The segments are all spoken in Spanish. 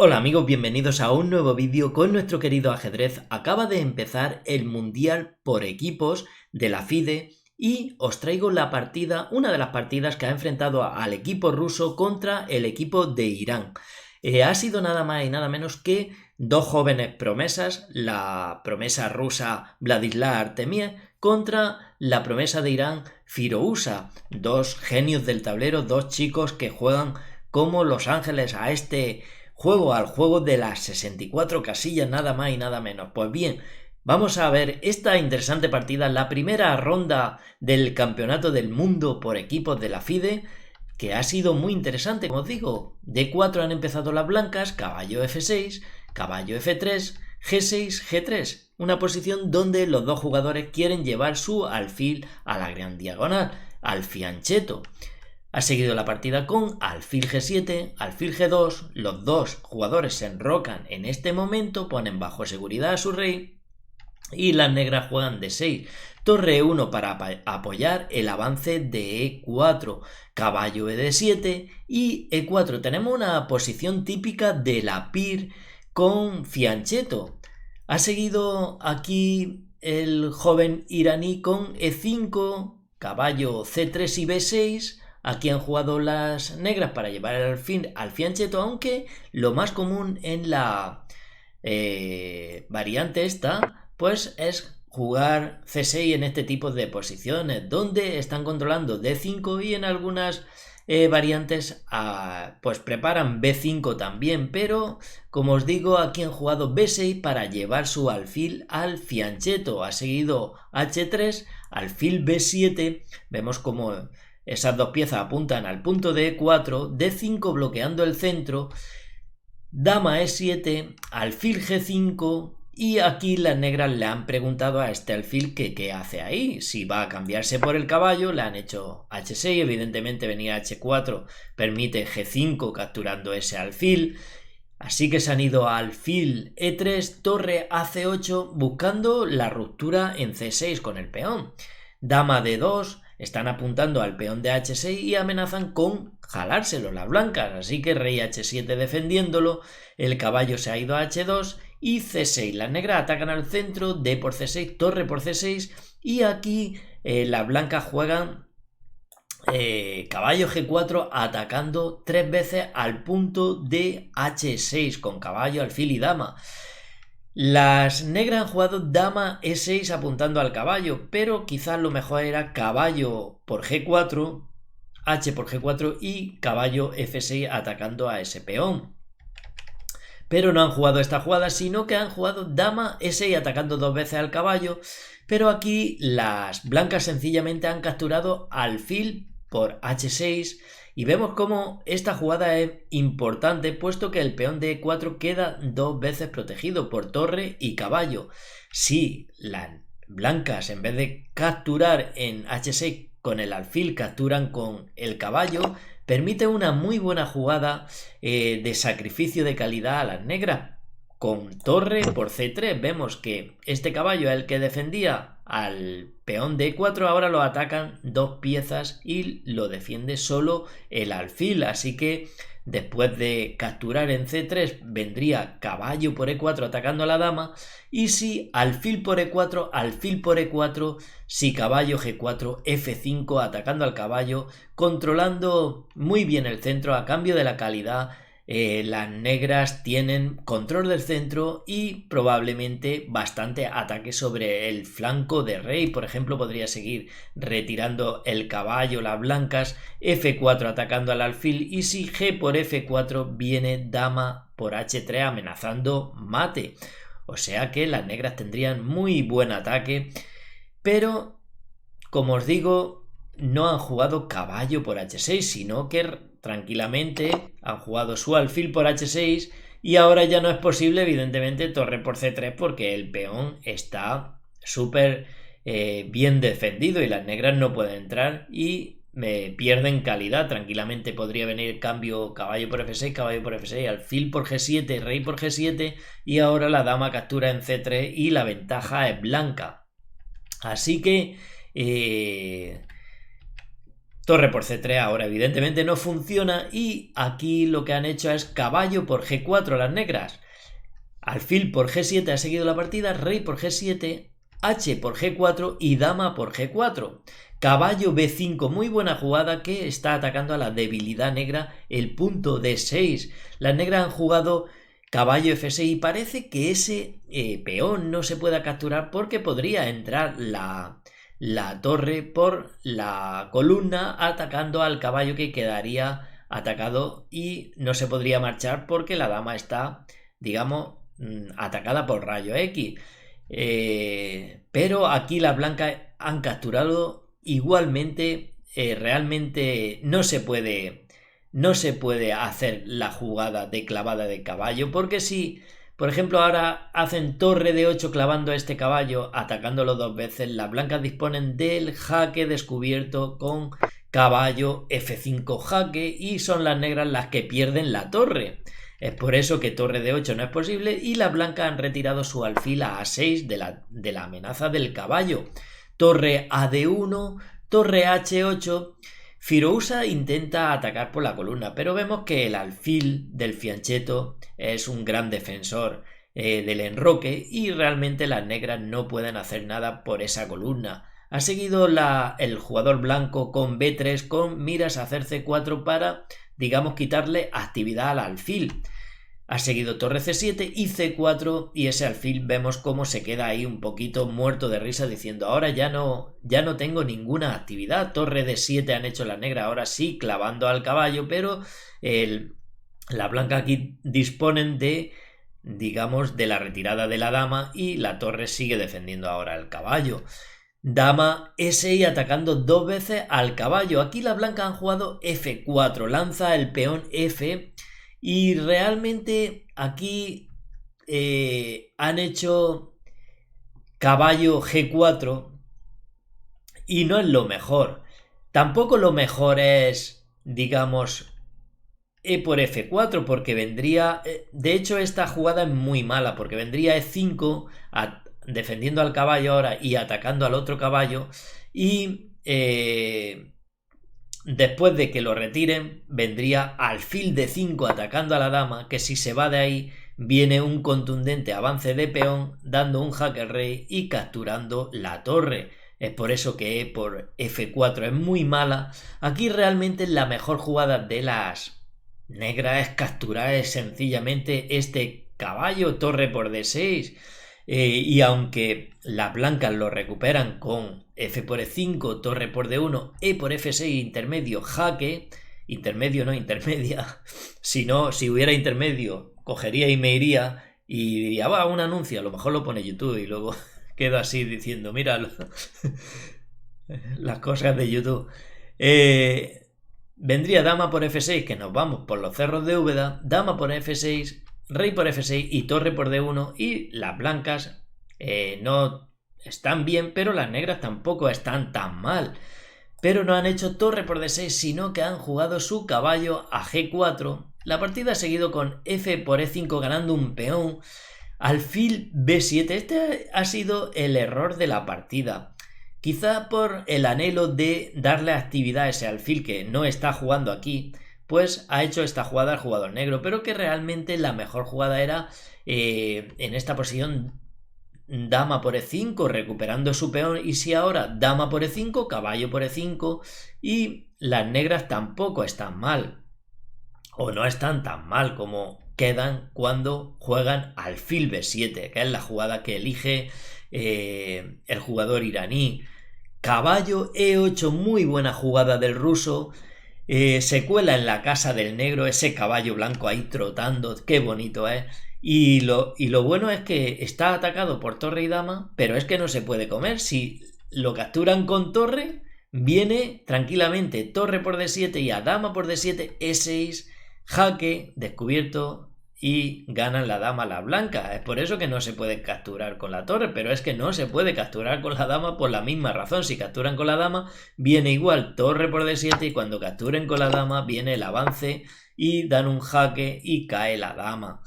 Hola amigos, bienvenidos a un nuevo vídeo con nuestro querido ajedrez. Acaba de empezar el Mundial por equipos de la FIDE y os traigo la partida, una de las partidas que ha enfrentado al equipo ruso contra el equipo de Irán. Ha sido nada más y nada menos que dos jóvenes promesas, la promesa rusa Vladislav Artemiev contra la promesa de Irán Firouzja, dos genios del tablero, dos chicos que juegan como Los Ángeles a este al juego de las 64 casillas, nada más y nada menos. Pues bien, vamos a ver esta interesante partida, la primera ronda del campeonato del mundo por equipos de la FIDE, que ha sido muy interesante, como os digo. D4 han empezado las blancas, caballo F6, caballo F3, G6, G3. Una posición donde los dos jugadores quieren llevar su alfil a la gran diagonal, al fianchetto. Ha seguido la partida con alfil G7, alfil G2, los dos jugadores se enrocan en este momento, ponen bajo seguridad a su rey y las negras juegan D6, torre E1 para apoyar el avance de E4, caballo ED7 y E4. Tenemos una posición típica de la PIR con fianchetto. Ha seguido aquí el joven iraní con E5, caballo C3 y B6. Aquí han jugado las negras para llevar el alfil al fianchetto, aunque lo más común en la variante esta, pues es jugar C6 en este tipo de posiciones, donde están controlando D5 y en algunas variantes pues preparan B5 también, pero como os digo, aquí han jugado B6 para llevar su alfil al fianchetto. Ha seguido H3, alfil B7, vemos como esas dos piezas apuntan al punto de E4, D5 bloqueando el centro, dama E7, alfil G5 y aquí las negras le han preguntado a este alfil que qué hace ahí, si va a cambiarse por el caballo. Le han hecho H6, evidentemente venía H4, permite G5 capturando ese alfil. Así que se han ido a alfil E3, torre a C8 buscando la ruptura en C6 con el peón. Dama D2, están apuntando al peón de H6 y amenazan con jalárselo las blancas, así que rey H7 defendiéndolo, el caballo se ha ido a H2 y C6. Las negras atacan al centro, D por C6, torre por C6 y aquí las blancas juegan caballo G4 atacando 3 veces al punto de H6 con caballo, alfil y dama. Las negras han jugado dama E6 apuntando al caballo, pero quizás lo mejor era caballo por G4, H por G4 y caballo F6 atacando a ese peón. Pero no han jugado esta jugada, sino que han jugado dama E6 atacando dos veces al caballo, pero aquí las blancas sencillamente han capturado alfil por H6 y vemos cómo esta jugada es importante puesto que el peón de E4 queda dos veces protegido por torre y caballo. Si las blancas en vez de capturar en H6 con el alfil capturan con el caballo, permite una muy buena jugada de sacrificio de calidad a las negras. Con torre por C3 vemos que este caballo es el que defendía al peón de E4, ahora lo atacan dos piezas y lo defiende solo el alfil, así que después de capturar en C3 vendría caballo por E4 atacando a la dama y si alfil por E4, alfil por E4, si caballo G4, F5 atacando al caballo, controlando muy bien el centro a cambio de la calidad. Las negras tienen control del centro y probablemente bastante ataque sobre el flanco de rey. Por ejemplo, podría seguir retirando el caballo, las blancas, F4 atacando al alfil y si G por F4 viene dama por H3 amenazando mate. O sea que las negras tendrían muy buen ataque, pero como os digo, no han jugado caballo por H6, sino que tranquilamente han jugado su alfil por H6 y ahora ya no es posible, evidentemente, torre por C3 porque el peón está súper bien defendido y las negras no pueden entrar y pierden calidad. Tranquilamente podría venir cambio caballo por F6, caballo por F6, alfil por G7, rey por G7 y ahora la dama captura en C3 y la ventaja es blanca. Así que Torre por C3 ahora evidentemente no funciona y aquí lo que han hecho es caballo por G4 las negras. Alfil por G7 ha seguido la partida, rey por G7, H por G4 y dama por G4. Caballo B5, muy buena jugada que está atacando a la debilidad negra, el punto D6. Las negras han jugado caballo F6 y parece que ese peón no se pueda capturar porque podría entrar la torre por la columna atacando al caballo que quedaría atacado y no se podría marchar porque la dama está, digamos, atacada por rayo X. Pero aquí las blancas han capturado igualmente. Realmente no se puede hacer la jugada de clavada de caballo porque si por ejemplo ahora hacen torre de 8 clavando a este caballo atacándolo 2 veces, las blancas disponen del jaque descubierto con caballo F5 jaque y son las negras las que pierden la torre. Es por eso que torre de 8 no es posible y las blancas han retirado su alfil a A6 de la amenaza del caballo. Torre a D1, torre H8. Firouza intenta atacar por la columna, pero vemos que el alfil del fianchetto es un gran defensor del enroque y realmente las negras no pueden hacer nada por esa columna. Ha seguido el jugador blanco con B3 con miras a hacer C4 para, digamos, quitarle actividad al alfil. Ha seguido torre C7 y C4 y ese alfil vemos cómo se queda ahí un poquito muerto de risa diciendo ahora ya no tengo ninguna actividad. Torre D7 han hecho las negras ahora sí clavando al caballo, pero la blanca aquí disponen de, digamos, de la retirada de la dama y la torre sigue defendiendo ahora al caballo. Dama S6 atacando 2 veces al caballo. Aquí la blanca han jugado F4, lanza el peón F. Y realmente aquí han hecho caballo G4 y no es lo mejor. Tampoco lo mejor es, digamos, E por F4 porque vendría... de hecho esta jugada es muy mala porque vendría E5 defendiendo al caballo ahora y atacando al otro caballo y... después de que lo retiren, vendría alfil de 5 atacando a la dama, que si se va de ahí, viene un contundente avance de peón, dando un jaque al rey y capturando la torre. Es por eso que E por F4 es muy mala. Aquí realmente la mejor jugada de las negras es capturar sencillamente este caballo, torre por D6. Y aunque las blancas lo recuperan con F por E5, torre por D1, E por F6, intermedio, jaque, intermedio no, intermedia, si hubiera intermedio, cogería y me iría y diría, va, un anuncio, a lo mejor lo pone YouTube y luego quedo así diciendo, mira las cosas de YouTube. Vendría dama por F6, que nos vamos por los cerros de Úbeda, dama por F6, rey por F6 y torre por D1 y las blancas no están bien, pero las negras tampoco están tan mal. Pero no han hecho torre por D6, sino que han jugado su caballo a G4. La partida ha seguido con F por E5 ganando un peón. Alfil B7, este ha sido el error de la partida. Quizá por el anhelo de darle actividad a ese alfil que no está jugando aquí, pues ha hecho esta jugada al jugador negro, pero que realmente la mejor jugada era en esta posición dama por E5 recuperando su peón y si ahora dama por E5, caballo por E5 y las negras tampoco están mal o no están tan mal como quedan cuando juegan alfil B7, que es la jugada que elige el jugador iraní. Caballo E8, muy buena jugada del ruso. Se cuela en la casa del negro ese caballo blanco ahí trotando, qué bonito es. Y lo bueno es que está atacado por torre y dama, pero es que no se puede comer. Si lo capturan con torre, viene tranquilamente torre por D7 y a dama por D7, E6, jaque, descubierto y ganan la dama la blanca. Es por eso que no se puede capturar con la torre, pero es que no se puede capturar con la dama por la misma razón. Si capturan con la dama, viene igual torre por D7 y cuando capturen con la dama viene el avance y dan un jaque y cae la dama.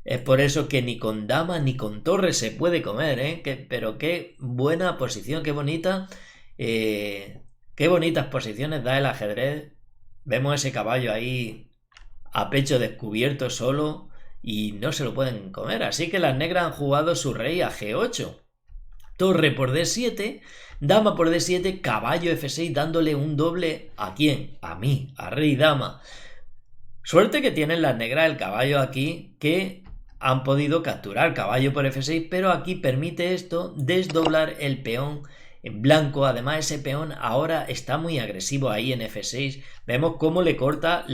Es por eso que ni con dama ni con torre se puede comer, pero qué buena posición, qué bonita. Qué bonitas posiciones da el ajedrez. Vemos ese caballo ahí a pecho descubierto solo y no se lo pueden comer. Así que las negras han jugado su rey a G8. Torre por D7, dama por D7, caballo F6 dándole un doble ¿a quién? A mí, a rey dama. Suerte que tienen las negras el caballo aquí que han podido capturar caballo por F6, pero aquí permite esto desdoblar el peón en blanco. Además ese peón ahora está muy agresivo ahí en F6. Vemos cómo le corta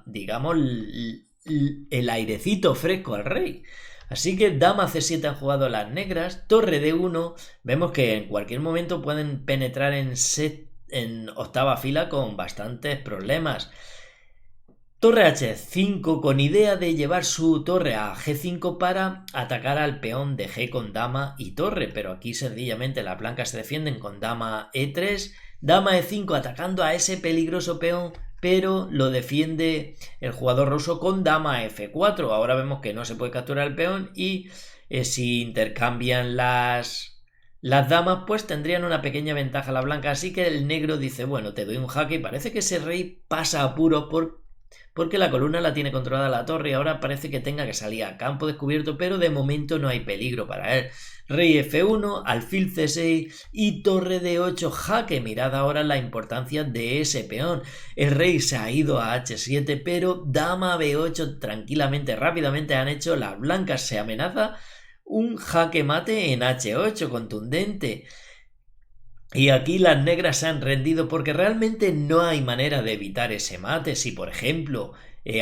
digamos, el airecito fresco al rey. Así que dama C7 han jugado las negras, torre D1, vemos que en cualquier momento pueden penetrar en octava fila con bastantes problemas. Torre H5 con idea de llevar su torre a G5 para atacar al peón de G con dama y torre, pero aquí sencillamente las blancas se defienden con dama E3, dama E5 atacando a ese peligroso peón, pero lo defiende el jugador ruso con dama F4. Ahora vemos que no se puede capturar el peón y si intercambian las damas, pues tendrían una pequeña ventaja la blanca, así que el negro dice, bueno, te doy un jaque y parece que ese rey pasa apuro porque la columna la tiene controlada la torre y ahora parece que tenga que salir a campo descubierto, pero de momento no hay peligro para él. Rey F1, alfil C6 y torre D8, jaque. Mirad ahora la importancia de ese peón. El rey se ha ido a H7, pero dama B8 tranquilamente, rápidamente han hecho. Las blancas se amenaza un jaque mate en H8 contundente. Y aquí las negras se han rendido porque realmente no hay manera de evitar ese mate. Si por ejemplo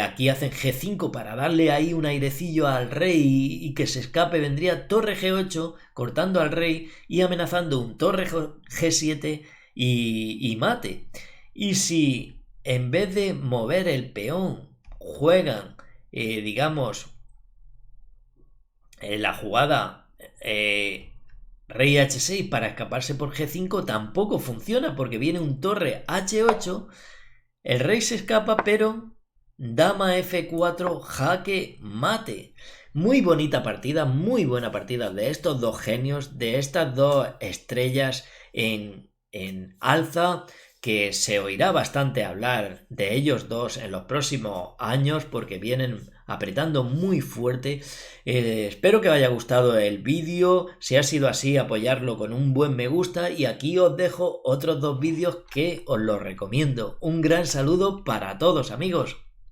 aquí hacen G5 para darle ahí un airecillo al rey y que se escape, vendría torre G8 cortando al rey y amenazando un torre G7 y mate. Y si en vez de mover el peón juegan, digamos, la jugada rey H6 para escaparse por G5, tampoco funciona porque viene un torre H8, el rey se escapa, pero dama F4, jaque mate. Muy bonita partida, muy buena partida de estos dos genios, de estas dos estrellas en alza, que se oirá bastante hablar de ellos dos en los próximos años porque vienen apretando muy fuerte. Espero que os haya gustado el vídeo. Si ha sido así, apoyarlo con un buen me gusta y aquí os dejo otros dos vídeos que os los recomiendo. Un gran saludo para todos, amigos.